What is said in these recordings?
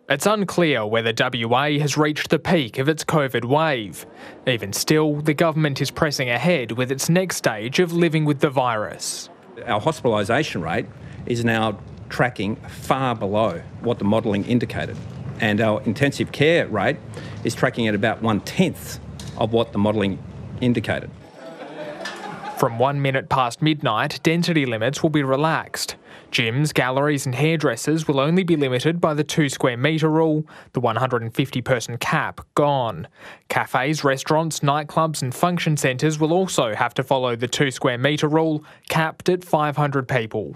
It's unclear whether WA has reached the peak of its COVID wave. Even still, the government is pressing ahead with its next stage of living with the virus. Our hospitalisation rate is now tracking far below what the modelling indicated, and our intensive care rate is tracking at about 1/10 of what the modelling indicated. From 1 minute past midnight, density limits will be relaxed. Gyms, galleries and hairdressers will only be limited by the 2 square metre rule, the 150 person cap gone. Cafes, restaurants, nightclubs and function centres will also have to follow the 2 square metre rule, capped at 500 people.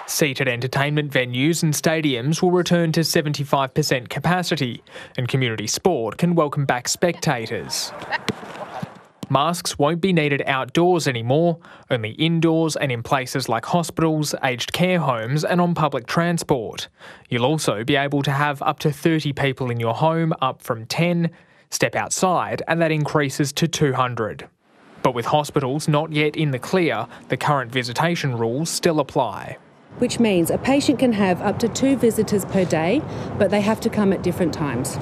Seated entertainment venues and stadiums will return to 75% capacity, and community sport can welcome back spectators. Masks won't be needed outdoors anymore, only indoors and in places like hospitals, aged care homes and on public transport. You'll also be able to have up to 30 people in your home, up from 10. Step outside and that increases to 200. But with hospitals not yet in the clear, the current visitation rules still apply. Which means a patient can have up to 2 visitors per day, but they have to come at different times.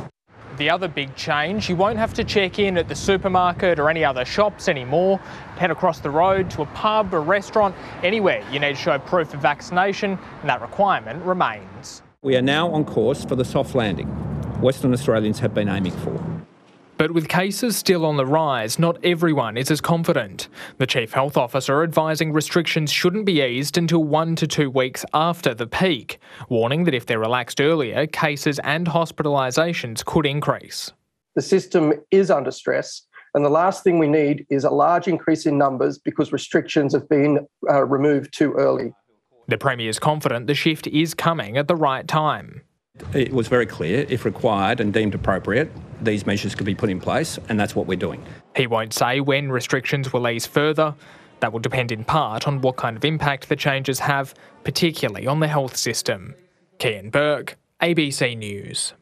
The other big change, you won't have to check in at the supermarket or any other shops anymore. Head across the road to a pub, a restaurant, anywhere you need to show proof of vaccination, and that requirement remains. We are now on course for the soft landing Western Australians have been aiming for. But with cases still on the rise, not everyone is as confident. The Chief Health Officer advising restrictions shouldn't be eased until 1 to 2 weeks after the peak, warning that if they're relaxed earlier, cases and hospitalisations could increase. The system is under stress, and the last thing we need is a large increase in numbers because restrictions have been removed too early. The Premier's confident the shift is coming at the right time. It was very clear, if required and deemed appropriate, these measures could be put in place, and that's what we're doing. He won't say when restrictions will ease further. That will depend in part on what kind of impact the changes have, particularly on the health system. Keane, Bourke, ABC News.